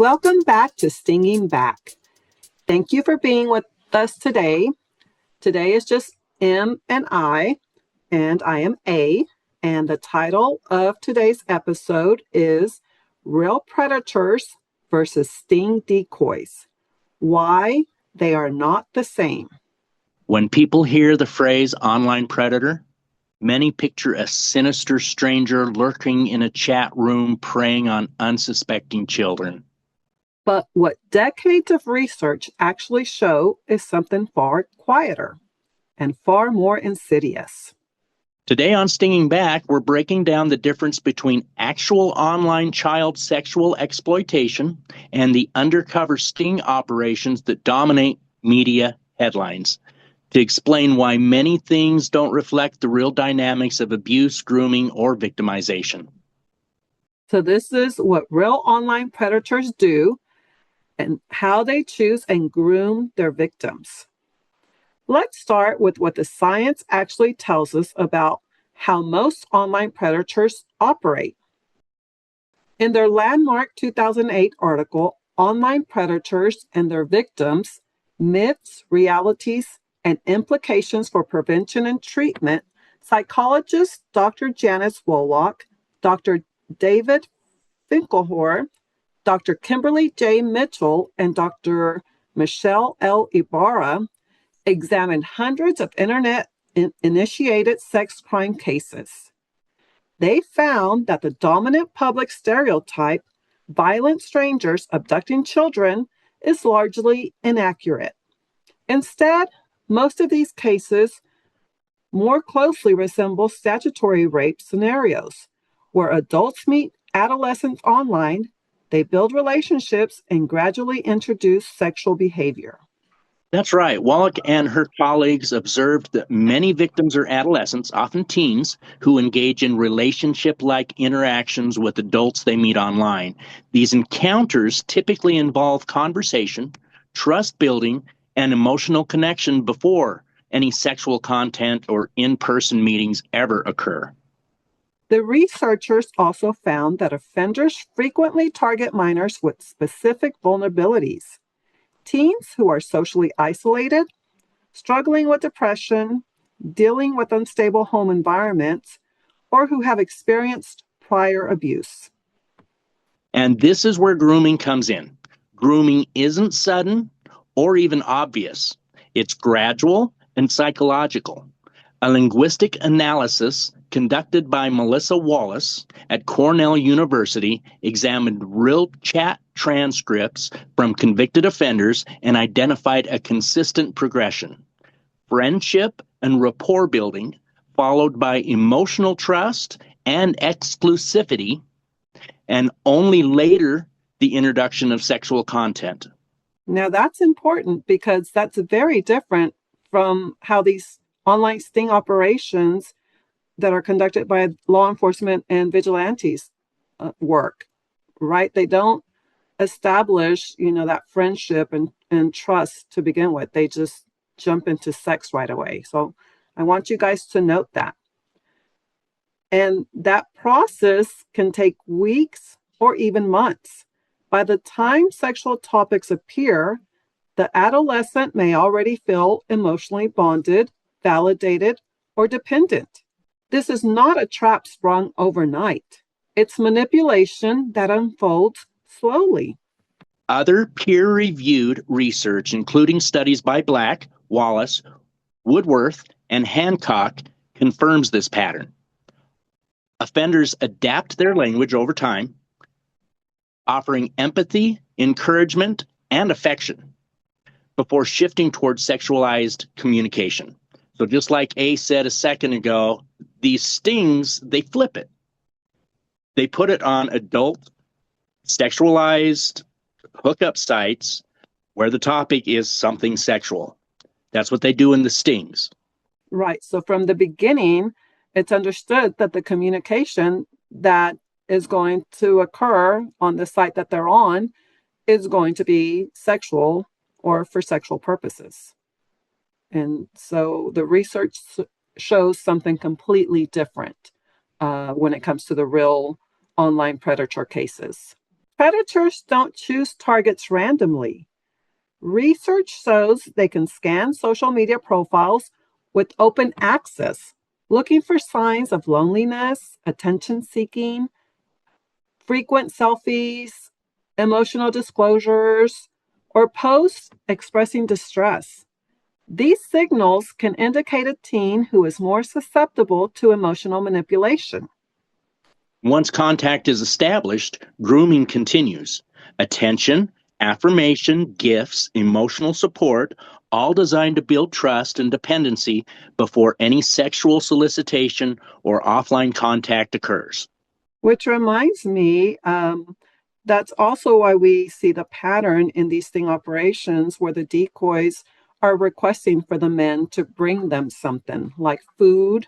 Welcome back to Stinging Back. Thank you for being with us today. Today is just M and I am A, and the title of today's episode is Real Predators versus Sting Decoys. Why they are not the same. When people hear the phrase online predator, many picture a sinister stranger lurking in a chat room preying on unsuspecting children. But what decades of research actually show is something far quieter and far more insidious. Today on Stinging Back, we're breaking down the difference between actual online child sexual exploitation and the undercover sting operations that dominate media headlines, to explain why many things don't reflect the real dynamics of abuse, grooming, or victimization. So this is what real online predators do and how they choose and groom their victims. Let's start with what the science actually tells us about how most online predators operate. In their landmark 2008 article, Online Predators and Their Victims, Myths, Realities, and Implications for Prevention and Treatment, psychologists Dr. Janice Wolak, Dr. David Finkelhor, Dr. Kimberly J. Mitchell, and Dr. Michelle L. Ibarra examined hundreds of internet-initiated sex crime cases. They found that the dominant public stereotype, violent strangers abducting children, is largely inaccurate. Instead, most of these cases more closely resemble statutory rape scenarios, where adults meet adolescents online, they build relationships, and gradually introduce sexual behavior. That's right. Wallach and her colleagues observed that many victims are adolescents, often teens, who engage in relationship-like interactions with adults they meet online. These encounters typically involve conversation, trust building, and emotional connection before any sexual content or in-person meetings ever occur. The researchers also found that offenders frequently target minors with specific vulnerabilities. Teens who are socially isolated, struggling with depression, dealing with unstable home environments, or who have experienced prior abuse. And this is where grooming comes in. Grooming isn't sudden or even obvious. It's gradual and psychological. A linguistic analysis conducted by Melissa Wallace at Cornell University examined real chat transcripts from convicted offenders and identified a consistent progression. Friendship and rapport building, followed by emotional trust and exclusivity, and only later the introduction of sexual content. Now that's important because that's very different from how these online sting operations that are conducted by law enforcement and vigilantes work, right? They don't establish, that friendship and trust to begin with. They just jump into sex right away. So I want you guys to note that. And that process can take weeks or even months. By the time sexual topics appear, the adolescent may already feel emotionally bonded, validated, or dependent. This is not a trap sprung overnight. It's manipulation that unfolds slowly. Other peer-reviewed research, including studies by Black, Wallace, Woodworth, and Hancock, confirms this pattern. Offenders adapt their language over time, offering empathy, encouragement, and affection before shifting towards sexualized communication. So just like A said a second ago, these stings, they flip it. They put it on adult, sexualized hookup sites where the topic is something sexual. That's what they do in the stings. Right. So from the beginning, it's understood that the communication that is going to occur on the site that they're on is going to be sexual or for sexual purposes. And so the research shows something completely different when it comes to the real online predator cases. Predators don't choose targets randomly. Research shows they can scan social media profiles with open access, looking for signs of loneliness, attention seeking, frequent selfies, emotional disclosures, or posts expressing distress. These signals can indicate a teen who is more susceptible to emotional manipulation. Once contact is established, grooming continues. Attention, affirmation, gifts, emotional support, all designed to build trust and dependency before any sexual solicitation or offline contact occurs. Which reminds me, that's also why we see the pattern in these sting operations where the decoys are requesting for the men to bring them something like food,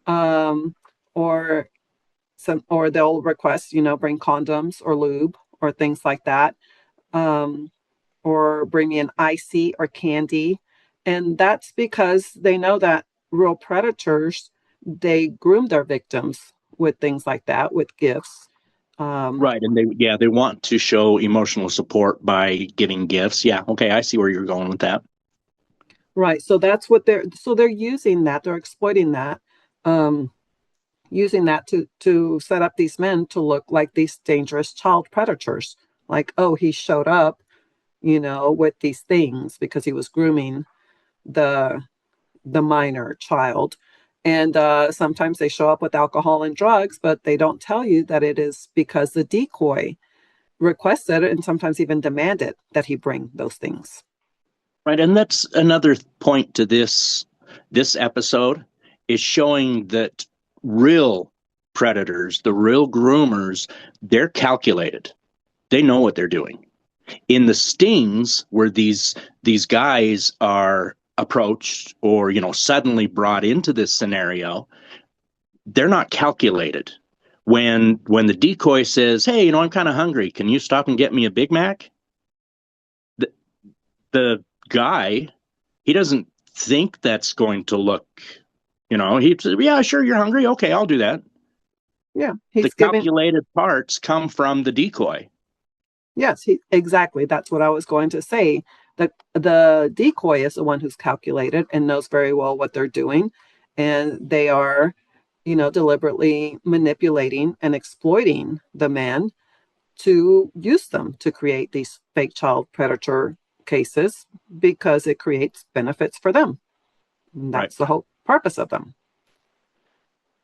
um, or or they'll request, bring condoms or lube or things like that, um, or bring me an icy or candy. And that's because they know that real predators, they groom their victims with things like that, with gifts. Um, Right, and they want to show emotional support by giving gifts. Yeah, okay, I see where you're going with that. right. So that's what they're using that, they're exploiting that, um, using that to set up these men to look like these dangerous child predators. Like, oh, he showed up, with these things because he was grooming the minor child. And sometimes they show up with alcohol and drugs, but they don't tell you that it is because the decoy requested and sometimes even demanded that he bring those things. Right, and that's another point to this episode is showing that real predators, the real groomers, they're calculated. They know what they're doing. In the stings where these guys are approached or suddenly brought into this scenario, they're not calculated. When the decoy says, "Hey, I'm kind of hungry. Can you stop and get me a Big Mac?" The, the guy, he doesn't think that's going to look, he says, "Yeah, sure, you're hungry. Okay, I'll do that." Yeah, The he's giving. calculated parts come from the decoy. Yes, exactly. That's what I was going to say. The decoy is the one who's calculated and knows very well what they're doing, and they are, deliberately manipulating and exploiting the man to use them to create these fake child predator cases because it creates benefits for them. And Right. that's the whole purpose of them.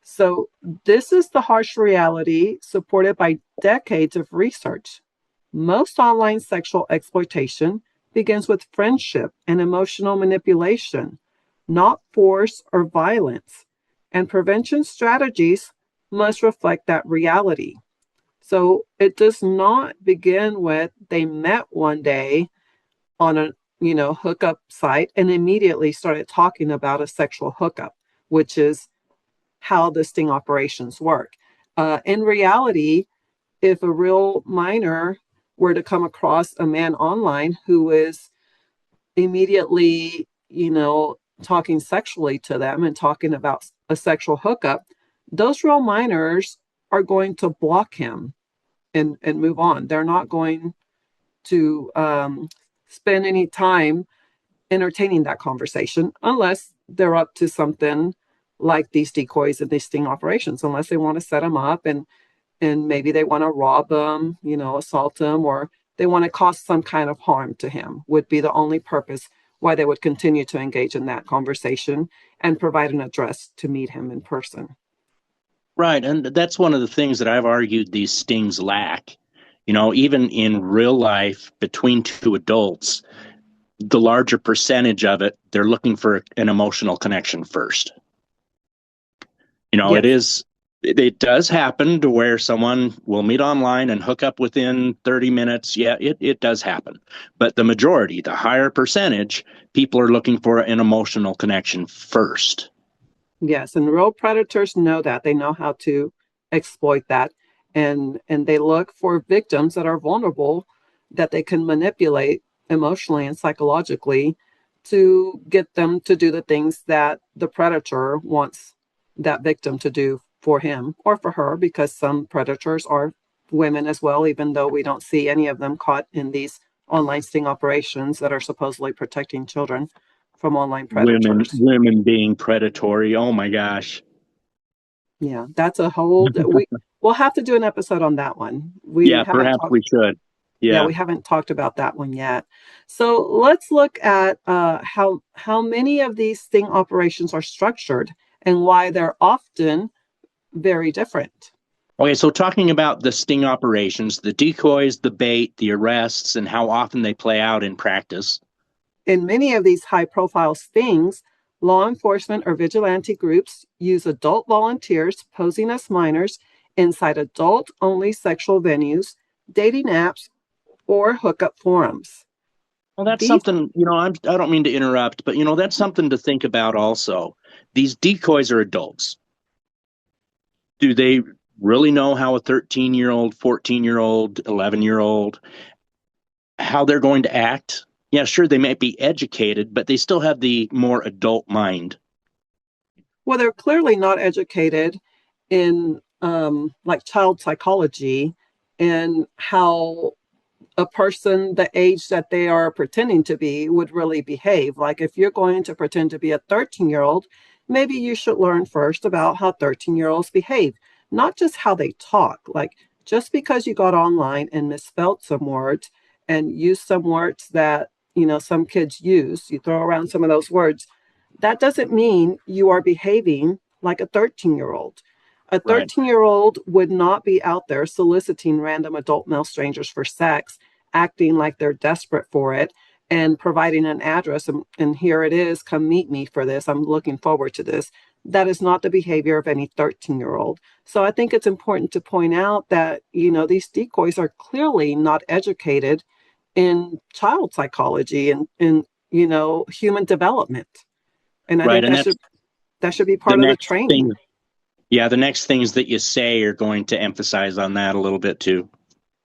So, this is the harsh reality supported by decades of research. Most online sexual exploitation begins with friendship and emotional manipulation, not force or violence. And prevention strategies must reflect that reality. So it does not begin with they met one day on a hookup site and immediately started talking about a sexual hookup, which is how the sting operations work. In reality, if a real minor were to come across a man online who is immediately, talking sexually to them and talking about a sexual hookup, those real minors are going to block him and move on. They're not going to spend any time entertaining that conversation unless they're up to something like these decoys and these sting operations, unless they want to set them up and maybe they want to rob them, assault him, or they want to cause some kind of harm to him, would be the only purpose why they would continue to engage in that conversation and provide an address to meet him in person. Right. And that's one of the things that I've argued these stings lack. Even in real life between two adults, the larger percentage of it, they're looking for an emotional connection first. It Yes. is, it does happen to where someone will meet online and hook up within 30 minutes. Yeah, it does happen. But the majority, the higher percentage, people are looking for an emotional connection first. Yes, and real predators know that. They know how to exploit that, and they look for victims that are vulnerable that they can manipulate emotionally and psychologically to get them to do the things that the predator wants that victim to do for him or for her, because some predators are women as well, even though we don't see any of them caught in these online sting operations that are supposedly protecting children from online predators. Women being predatory. Oh my gosh. Yeah, that's a whole we'll have to do an episode on that one. We Yeah, haven't perhaps talked we should. Yeah, Yeah. we haven't talked about that one yet. So let's look at how many of these sting operations are structured and why they're often very different. Okay, so talking about the sting operations, the decoys, the bait, the arrests, and how often they play out in practice. In many of these high-profile stings, law enforcement or vigilante groups use adult volunteers posing as minors inside adult-only sexual venues, dating apps, or hookup forums. Well, that's These something, I don't mean to interrupt, but, that's something to think about also. These decoys are adults. Do they really know how a 13-year-old, 14-year-old, 11-year-old, how they're going to act? Yeah, sure, they might be educated, but they still have the more adult mind. Well, they're clearly not educated in like child psychology and how a person the age that they are pretending to be would really behave. Like if you're going to pretend to be a 13-year-old, maybe you should learn first about how 13-year-olds behave, not just how they talk. Like just because you got online and misspelled some words and used some words that, some kids use, you throw around some of those words, that doesn't mean you are behaving like a 13-year-old. A Right. 13-year-old would not be out there soliciting random adult male strangers for sex, acting like they're desperate for it, and providing an address. And here it is, come meet me for this. I'm looking forward to this. That is not the behavior of any 13-year-old. So I think it's important to point out that, these decoys are clearly not educated in child psychology and in, human development. And I Right. think And that should be the part of the next thing. training. Yeah, the next things that you say are going to emphasize on that a little bit too.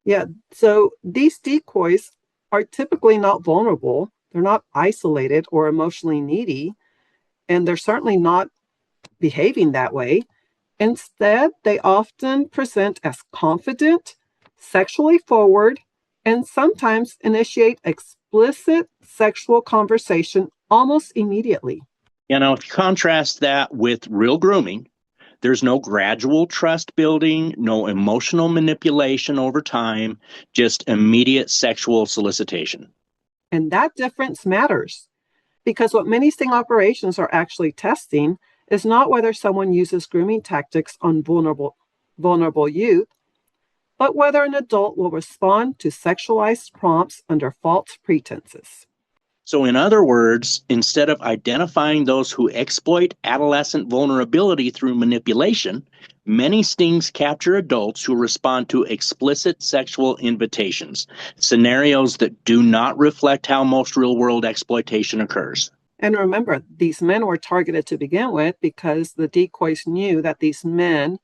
Yeah. So these decoys are typically not vulnerable. They're not isolated or emotionally needy, and they're certainly not behaving that way. Instead, they often present as confident, sexually forward, and sometimes initiate explicit sexual conversation almost immediately. If you contrast that with real grooming, there's no gradual trust building, no emotional manipulation over time, just immediate sexual solicitation. And that difference matters because what many sting operations are actually testing is not whether someone uses grooming tactics on vulnerable youth, but whether an adult will respond to sexualized prompts under false pretenses. So, in other words, instead of identifying those who exploit adolescent vulnerability through manipulation, many stings capture adults who respond to explicit sexual invitations, scenarios that do not reflect how most real world exploitation occurs. And remember, these men were targeted to begin with because the decoys knew that these men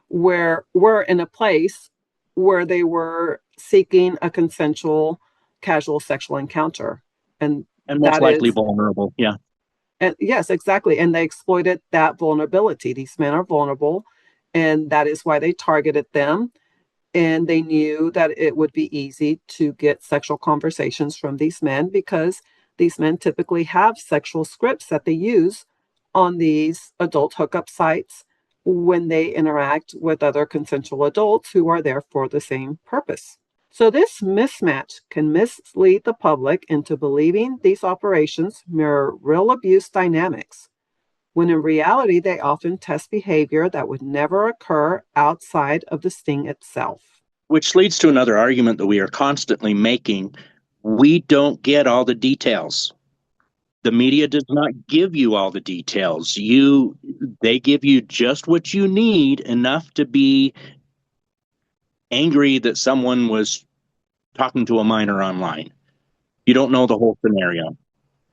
were in a place where they were seeking a consensual casual sexual encounter. And And most that likely is vulnerable. Yeah. And yes, exactly. And they exploited that vulnerability. These men are vulnerable, and that is why they targeted them. And they knew that it would be easy to get sexual conversations from these men because these men typically have sexual scripts that they use on these adult hookup sites when they interact with other consensual adults who are there for the same purpose. So, this mismatch can mislead the public into believing these operations mirror real abuse dynamics, when in reality, they often test behavior that would never occur outside of the sting itself. Which leads to another argument that we are constantly making. We don't get all the details. The media does not give you all the details. They give you just what you need, enough to be angry that someone was talking to a minor online. You don't know the whole scenario.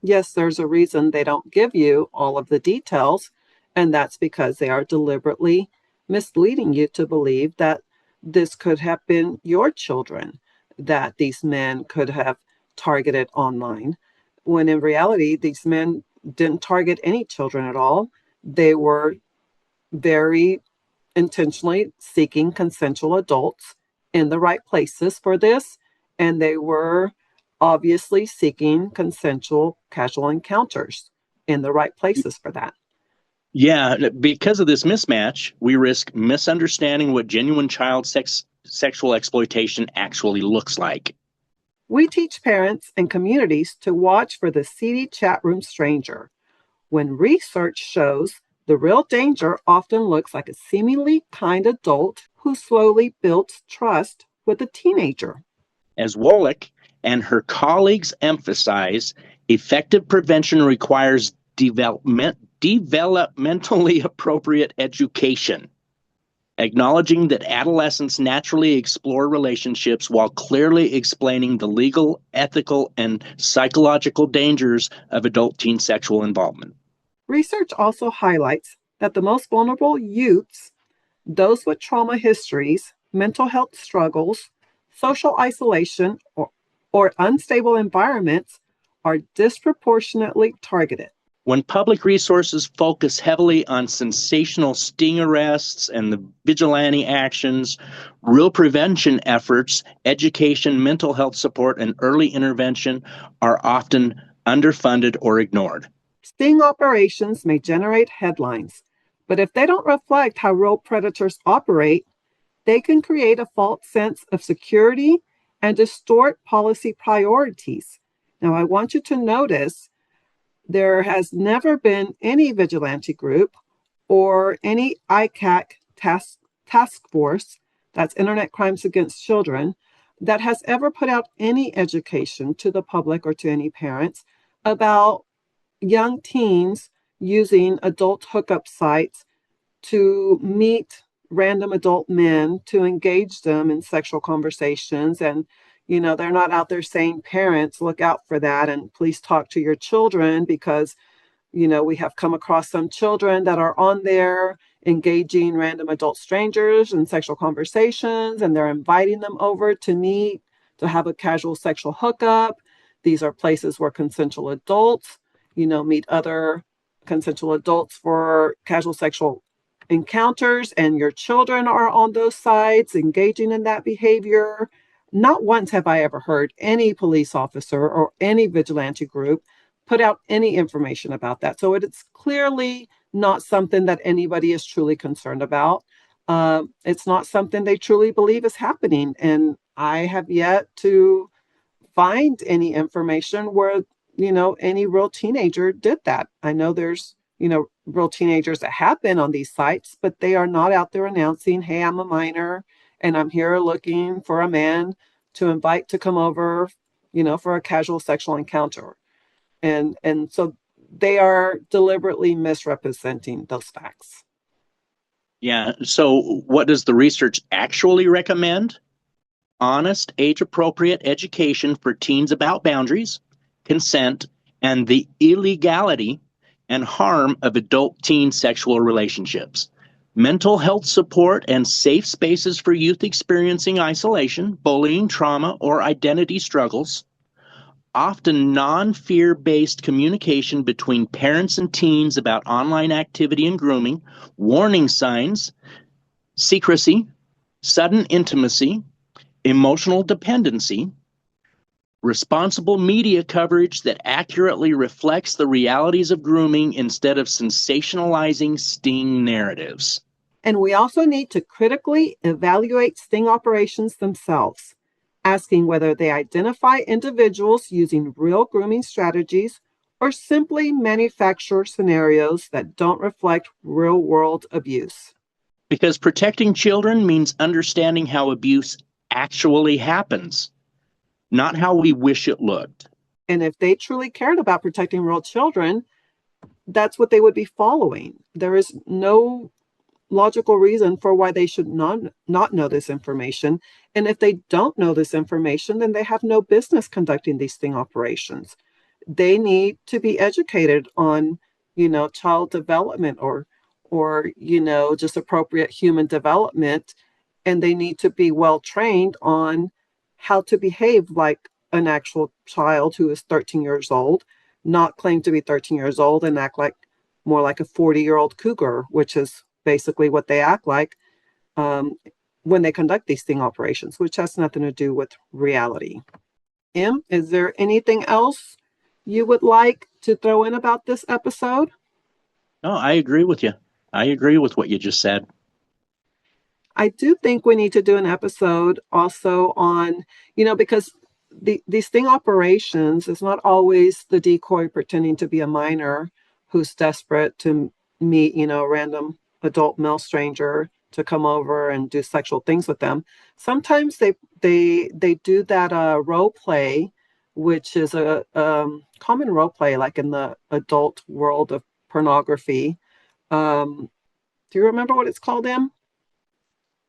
Yes, there's a reason they don't give you all of the details, and that's because they are deliberately misleading you to believe that this could have been your children that these men could have targeted online, when in reality, these men didn't target any children at all. They were very intentionally seeking consensual adults in the right places for this, and they were obviously seeking consensual casual encounters in the right places for that. Yeah, because of this mismatch, we risk misunderstanding what genuine sexual exploitation actually looks like. We teach parents and communities to watch for the seedy chat room stranger, when research shows the real danger often looks like a seemingly kind adult who slowly builds trust with a teenager. As Wallach and her colleagues emphasize, effective prevention requires developmentally appropriate education, acknowledging that adolescents naturally explore relationships while clearly explaining the legal, ethical, and psychological dangers of adult teen sexual involvement. Research also highlights that the most vulnerable youths, those with trauma histories, mental health struggles, social isolation, or unstable environments, are disproportionately targeted. When public resources focus heavily on sensational sting arrests and the vigilante actions, real prevention efforts, education, mental health support, and early intervention are often underfunded or ignored. Sting operations may generate headlines, but if they don't reflect how real predators operate, they can create a false sense of security and distort policy priorities. Now, I want you to notice there has never been any vigilante group or any ICAC task force, that's Internet Crimes Against Children, that has ever put out any education to the public or to any parents about young teens using adult hookup sites to meet random adult men to engage them in sexual conversations. And they're not out there saying, parents, look out for that and please talk to your children, because we have come across some children that are on there engaging random adult strangers in sexual conversations, and they're inviting them over to meet, to have a casual sexual hookup. These are places where consensual adults, meet other consensual adults for casual sexual encounters, and your children are on those sites engaging in that behavior. Not once have I ever heard any police officer or any vigilante group put out any information about that. So it's clearly not something that anybody is truly concerned about. It's not something they truly believe is happening. And I have yet to find any information where, any real teenager did that. I know there's, real teenagers that have been on these sites, but they are not out there announcing, hey, I'm a minor and I'm here looking for a man to invite to come over, for a casual sexual encounter. And so they are deliberately misrepresenting those facts. Yeah, so what does the research actually recommend? Honest, age appropriate education for teens about boundaries, consent, and the illegality and harm of adult teen sexual relationships. Mental health support and safe spaces for youth experiencing isolation, bullying, trauma, or identity struggles. Often non-fear based communication between parents and teens about online activity and grooming, warning signs, secrecy, sudden intimacy, emotional dependency, responsible media coverage that accurately reflects the realities of grooming instead of sensationalizing sting narratives. And we also need to critically evaluate sting operations themselves, asking whether they identify individuals using real grooming strategies or simply manufacture scenarios that don't reflect real world abuse. Because protecting children means understanding how abuse actually happens, not how we wish it looked. And if they truly cared about protecting real children, that's what they would be following. There is no logical reason for why they should not know this information. And if they don't know this information, then they have no business conducting these sting operations. They need to be educated on, child development or just appropriate human development. And they need to be well trained on how to behave like an actual child who is 13 years old, not claim to be 13 years old and act like more like a 40-year-old cougar, which is basically what they act like, when they conduct these sting operations, which has nothing to do with reality. Em, is there anything else you would like to throw in about this episode? No, I agree with you. I agree with what you just said. I do think we need to do an episode also on, because these sting operations is not always the decoy pretending to be a minor who's desperate to meet, a random adult male stranger to come over and do sexual things with them. Sometimes they do that role play, which is a common role play, like in the adult world of pornography. Do you remember what it's called, Em?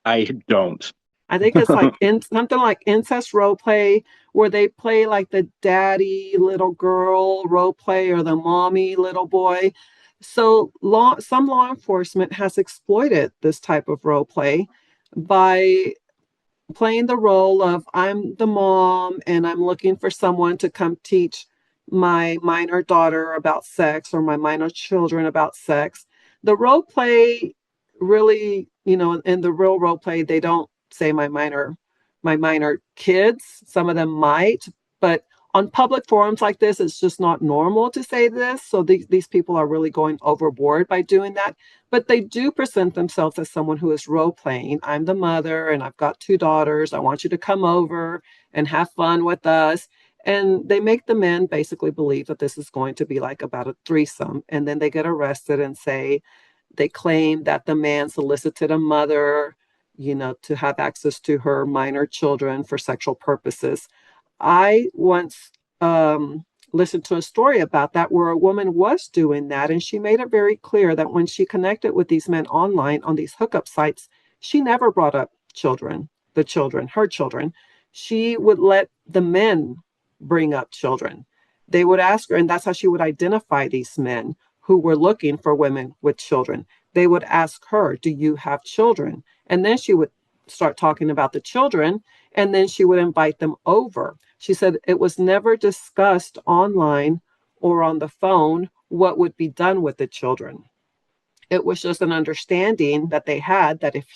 I don't. I think it's like something like incest role play, where they play like the daddy little girl role play or the mommy little boy. So some law enforcement has exploited this type of role play by playing the role of I'm the mom and I'm looking for someone to come teach my minor daughter about sex or my minor children about sex. The role play really, in the real role play, they don't say my minor kids. Some of them might, but on public forums like this, it's just not normal to say this. So these people are really going overboard by doing that. But they do present themselves as someone who is role playing. I'm the mother and I've got two daughters. I want you to come over and have fun with us. And they make the men basically believe that this is going to be like about a threesome. And then they get arrested and say they claim that the man solicited a mother, to have access to her minor children for sexual purposes. I once listened to a story about that where a woman was doing that, and she made it very clear that when she connected with these men online on these hookup sites, she never brought up her children. She would let the men bring up children. They would ask her, and that's how she would identify these men who were looking for women with children. They would ask her, "Do you have children?" And then she would start talking about the children, and then she would invite them over. She said it was never discussed online or on the phone what would be done with the children. It was just an understanding that they had that if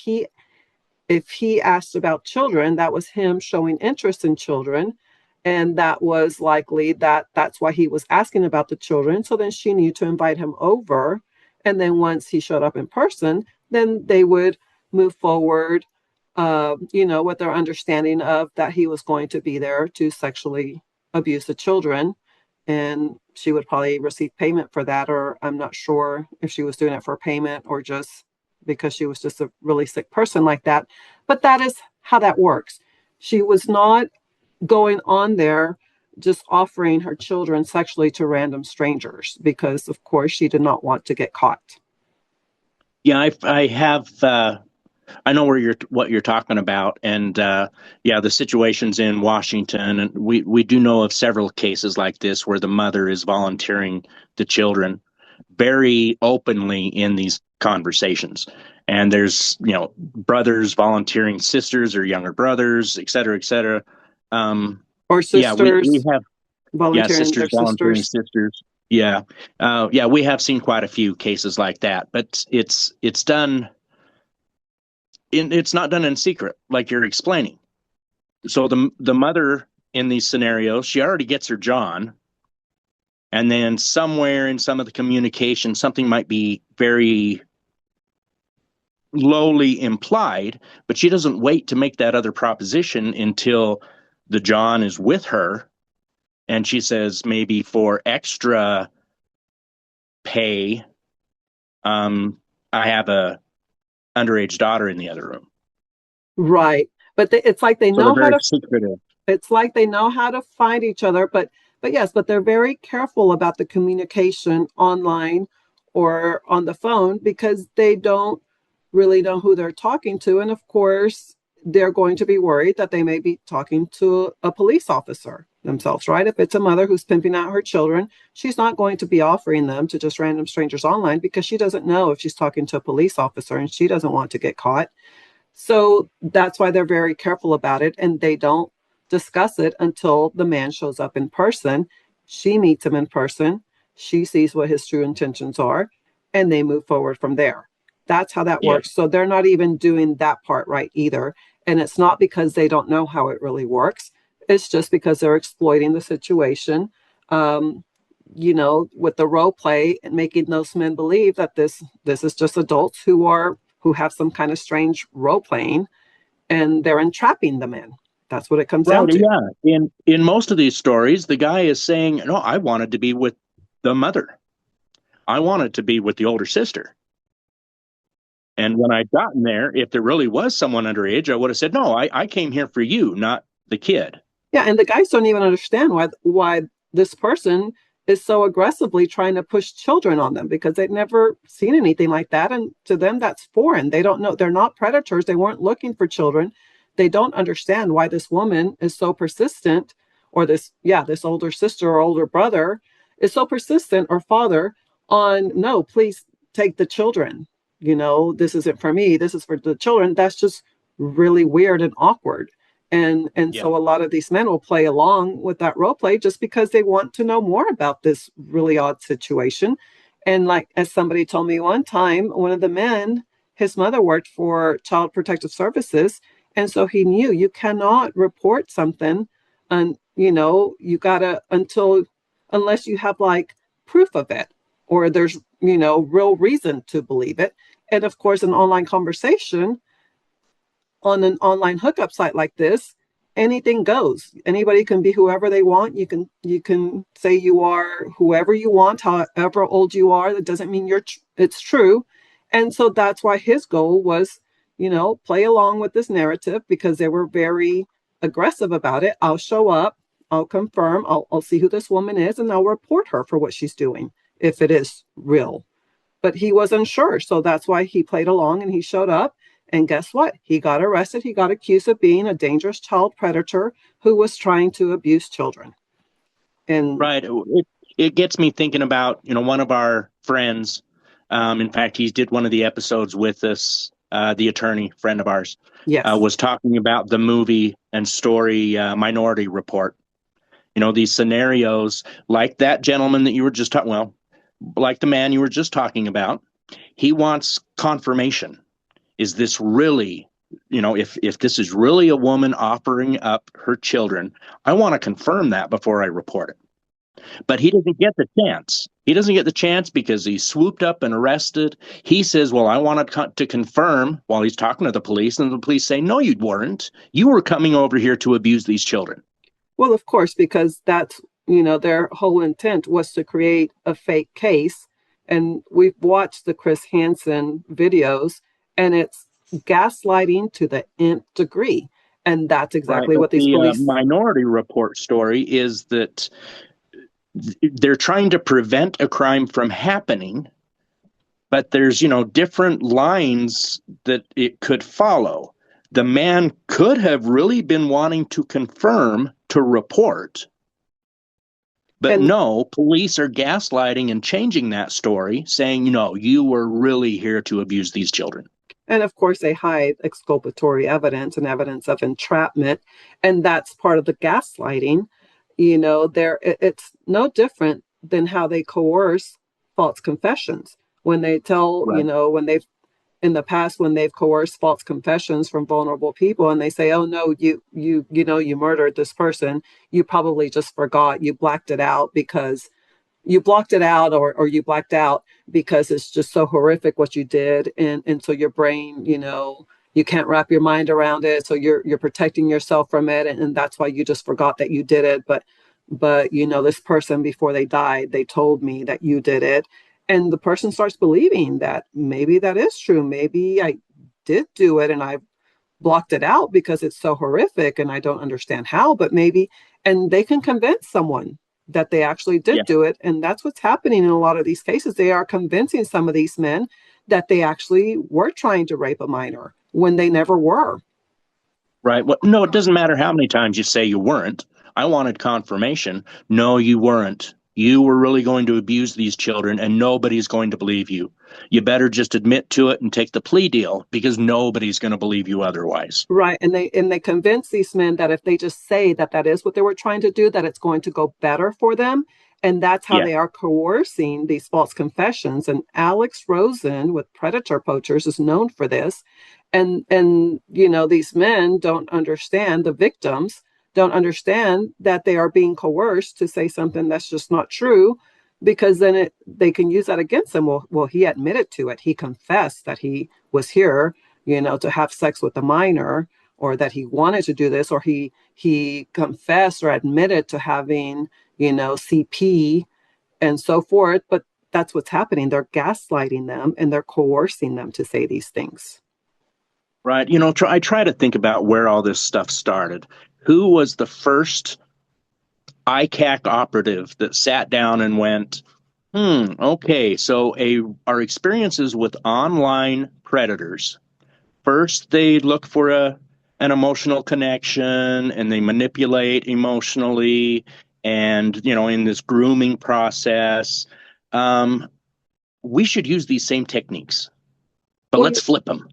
he asked about children, that was him showing interest in children. And that was likely that's why he was asking about the children. So then she knew to invite him over. And then once he showed up in person, then they would move forward, with their understanding of that he was going to be there to sexually abuse the children. And she would probably receive payment for that, or I'm not sure if she was doing it for payment or just because she was just a really sick person like that. But that is how that works. She was not going on there just offering her children sexually to random strangers because, of course, she did not want to get caught. Yeah, I have. I know what you're talking about, and yeah, the situations in Washington, and we do know of several cases like this where the mother is volunteering the children very openly in these conversations, and there's brothers volunteering sisters or younger brothers, et cetera, et cetera. Or Yeah, we sisters have volunteering sisters their volunteering sisters. sisters. Yeah, yeah, we have seen quite a few cases like that, but it's done it's not done in secret, like you're explaining. So the mother in these scenarios, she already gets her John, and then somewhere in some of the communication, something might be very lowly implied, but she doesn't wait to make that other proposition until the John is with her, and she says maybe for extra pay, I have a underage daughter in the other room. Right. But it's like they So they're know how very to secretive. it's like they know how to find each other, but yes, but they're very careful about the communication online or on the phone because they don't really know who they're talking to. And of course, they're going to be worried that they may be talking to a police officer themselves, right? If it's a mother who's pimping out her children, she's not going to be offering them to just random strangers online because she doesn't know if she's talking to a police officer and she doesn't want to get caught. So that's why they're very careful about it. And they don't discuss it until the man shows up in person. She meets him in person. She sees what his true intentions are, and they move forward from there. That's how that Yeah. works. So they're not even doing that part right either. And it's not because they don't know how it really works. It's just because they're exploiting the situation. Um, with the role play and making those men believe that this is just adults who have some kind of strange role playing, and they're entrapping the men. That's what it comes Right. down to. Yeah. In most of these stories, the guy is saying, "No, I wanted to be with the mother. I wanted to be with the older sister." And when I'd gotten there, if there really was someone underage, I would have said, "No, I came here for you, not the kid." Yeah, and the guys don't even understand why this person is so aggressively trying to push children on them, because they've never seen anything like that, and to them that's foreign. They don't know. They're not predators. They weren't looking for children. They don't understand why this woman is so persistent, or this older sister or older brother is so persistent, or father, on, no, please take the children. This isn't for me. This is for the children. That's just really weird and awkward. And Yeah. so a lot of these men will play along with that role play just because they want to know more about this really odd situation. And like, as somebody told me one time, one of the men, his mother worked for Child Protective Services, and so he knew you cannot report something, and you gotta, unless you have like proof of it, or there's real reason to believe it. And of course, an online conversation on an online hookup site like this, anything goes. Anybody can be whoever they want. You can say you are whoever you want, however old you are. That doesn't mean it's true. And so that's why his goal was, play along with this narrative, because they were very aggressive about it. I'll show up, I'll confirm, I'll see who this woman is, and I'll report her for what she's doing if it is real. But he wasn't sure. So that's why he played along and he showed up. And guess what? He got arrested. He got accused of being a dangerous child predator who was trying to abuse children. And Right. It gets me thinking about, one of our friends. In fact, he did one of the episodes with us. The attorney friend of ours yes, was talking about the movie and story Minority Report. These scenarios like that gentleman that you were just talking, well, like the man you were just talking about, he wants confirmation. Is this really, if this is really a woman offering up her children, I want to confirm that before I report it. But he doesn't get the chance. He doesn't get the chance because he's swooped up and arrested. He says, well, I wanted to confirm, while he's talking to the police, and the police say, no, you weren't. You were coming over here to abuse these children. well, of course, because that's, their whole intent was to create a fake case. And we've watched the Chris Hansen videos, and it's gaslighting to the nth degree. And that's Right. exactly But what these the police. Minority Report story is that they're trying to prevent a crime from happening, but there's, different lines that it could follow. The man could have really been wanting to confirm, to report, but And no, police are gaslighting and changing that story, saying, you were really here to abuse these children. And of course, they hide exculpatory evidence and evidence of entrapment. And that's part of the gaslighting. It's no different than how they coerce false confessions. When they tell, Right. when they've, in the past, when they've coerced false confessions from vulnerable people, and they say, oh no, you murdered this person, you probably just forgot, you blacked it out because you blocked it out, or you blacked out because it's just so horrific what you did, and so your brain, you can't wrap your mind around it, so you're protecting yourself from it, and that's why you just forgot that you did it. But this person, before they died, they told me that you did it. And the person starts believing that maybe that is true, maybe I did do it, and I blocked it out because it's so horrific and I don't understand how, but maybe, and they can convince someone that they actually Yeah. did do it. And that's what's happening in a lot of these cases. They are convincing some of these men that they actually were trying to rape a minor when they never were. Right. Well, no, it doesn't matter how many times you say you weren't. I wanted confirmation. No, you weren't. You were really going to abuse these children, and nobody's going to believe you. You better just admit to it and take the plea deal, because nobody's going to believe you otherwise. Right. And they convince these men that if they just say that that is what they were trying to do, that it's going to go better for them. And that's how Yeah. they are coercing these false confessions. And Alex Rosen with Predator Poachers is known for this. And these men don't understand, the victims don't understand that they are being coerced to say something that's just not true, because then they can use that against them. Well, he admitted to it. He confessed that he was here, to have sex with a minor, or that he wanted to do this, or he confessed or admitted to having, CP and so forth. But that's what's happening. They're gaslighting them and they're coercing them to say these things. Right. I try to think about where all this stuff started. Who was the first ICAC operative that sat down and went, okay, so our experiences with online predators. First, they look for an emotional connection and they manipulate emotionally, and in this grooming process, um, we should use these same techniques, but Well, let's flip them.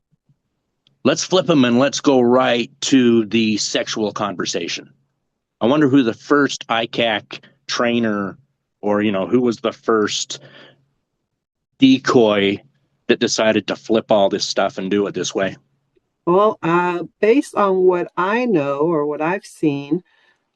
Let's flip them and let's go right to the sexual conversation. I wonder who the first ICAC trainer, or who was the first decoy that decided to flip all this stuff and do it this way. based on what I know or what I've seen,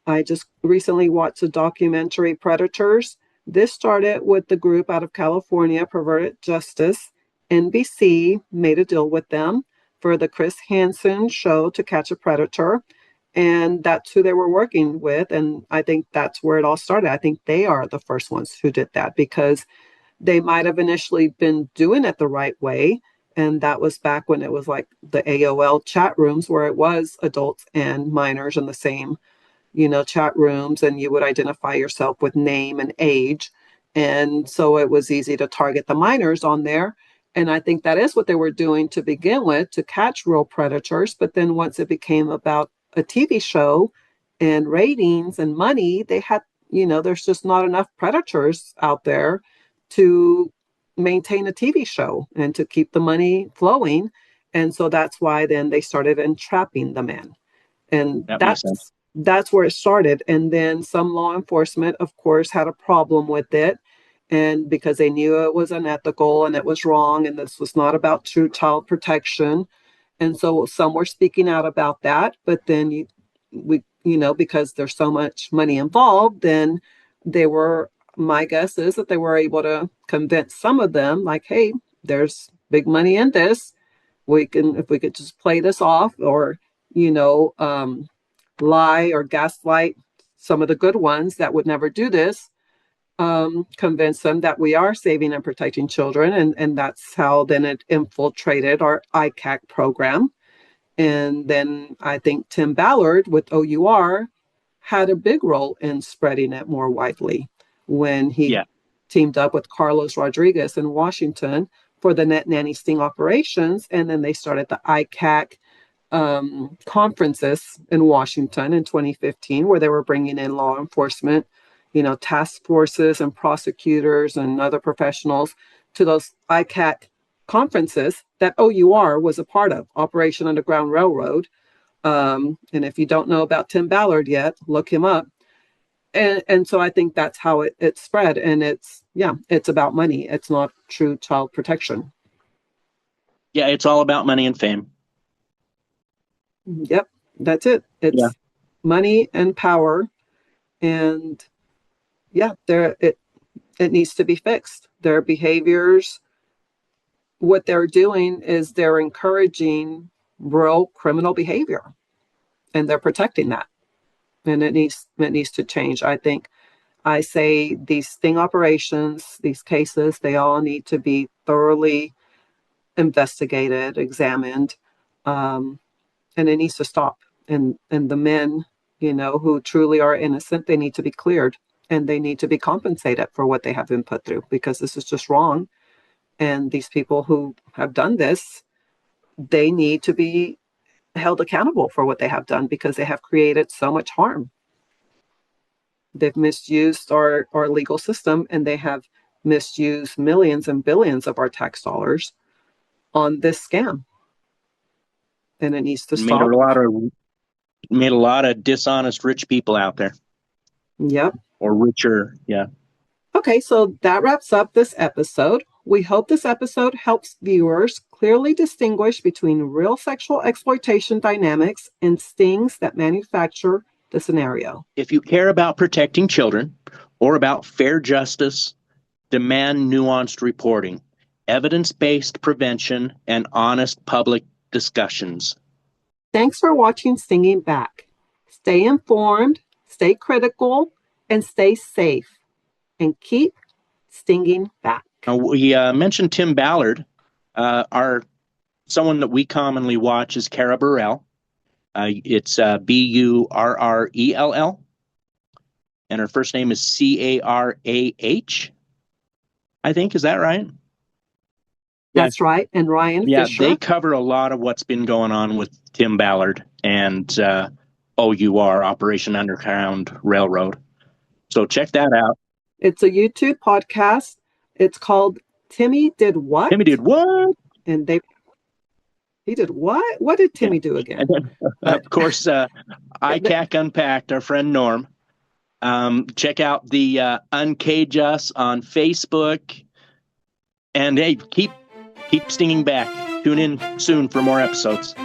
I just recently watched a documentary, Predators. This started with the group out of California, Perverted Justice. NBC made a deal with them for the Chris Hansen show, To Catch a Predator. And that's who they were working with. And I think that's where it all started. I think they are the first ones who did that, because they might have initially been doing it the right way. And that was back when it was like the AOL chat rooms, where it was adults and minors in the same chat rooms, and you would identify yourself with name and age. And so it was easy to target the minors on there. And I think that is what they were doing to begin with, to catch real predators. But then once it became about a TV show and ratings and money, they had, there's just not enough predators out there to maintain a TV show and to keep the money flowing. And so that's why then they started entrapping the men. And That makes sense. that's where it started. And then some law enforcement, of course, had a problem with it, and because they knew it was unethical and it was wrong, and this was not about true child protection. And so some were speaking out about that. But then because there's so much money involved, then they were, my guess is that they were able to convince some of them, like, hey, there's big money in this. If we could just play this off, or you know um, lie or gaslight some of the good ones that would never do this, convince them that we are saving and protecting children. And that's how then it infiltrated our ICAC program. And then I think Tim Ballard with OUR had a big role in spreading it more widely when he Yeah. teamed up with Carlos Rodriguez in Washington for the Net Nanny Sting operations. And then they started the ICAC conferences in Washington in 2015, where they were bringing in law enforcement, task forces and prosecutors and other professionals to those ICAC conferences that OUR was a part of, Operation Underground Railroad. And if you don't know about Tim Ballard yet, look him up. And so I think that's how it spread. And it's about money. It's not true child protection. Yeah, it's all about money and fame. Yep, that's it. Yeah. It's money and power. And it needs to be fixed. Their behaviors, what they're doing is they're encouraging real criminal behavior, and they're protecting that. And it needs to change. I think I say these sting operations, these cases, they all need to be thoroughly investigated, examined, and it needs to stop. And the men, who truly are innocent, they need to be cleared, and they need to be compensated for what they have been put through, because this is just wrong. And these people who have done this, they need to be held accountable for what they have done, because they have created so much harm. They've misused our legal system, and they have misused millions and billions of our tax dollars on this scam. And it needs to And made a stop. lot of made a lot of dishonest rich people out there, Yep. or richer. Yeah. Okay, so that wraps up this episode. We hope this episode helps viewers clearly distinguish between real sexual exploitation dynamics and stings that manufacture the scenario. If you care about protecting children or about fair justice, demand nuanced reporting, evidence-based prevention, and honest public discussions. Thanks for watching Stinging Back. Stay informed, stay critical, and stay safe. And keep stinging back. We mentioned Tim Ballard. Someone that we commonly watch is Cara Burrell. It's Burrell, and her first name is Carah. I think, is that right? That's right. And Ryan Fisher. They cover a lot of what's been going on with Tim Ballard and OUR, Operation Underground Railroad. So check that out. It's a YouTube podcast. It's called Timmy Did What? Timmy Did What? And he did what? What did Timmy do again? Of course, ICAC Unpacked, our friend Norm. Check out the Uncage Us on Facebook. And hey, keep stinging back. Tune in soon for more episodes.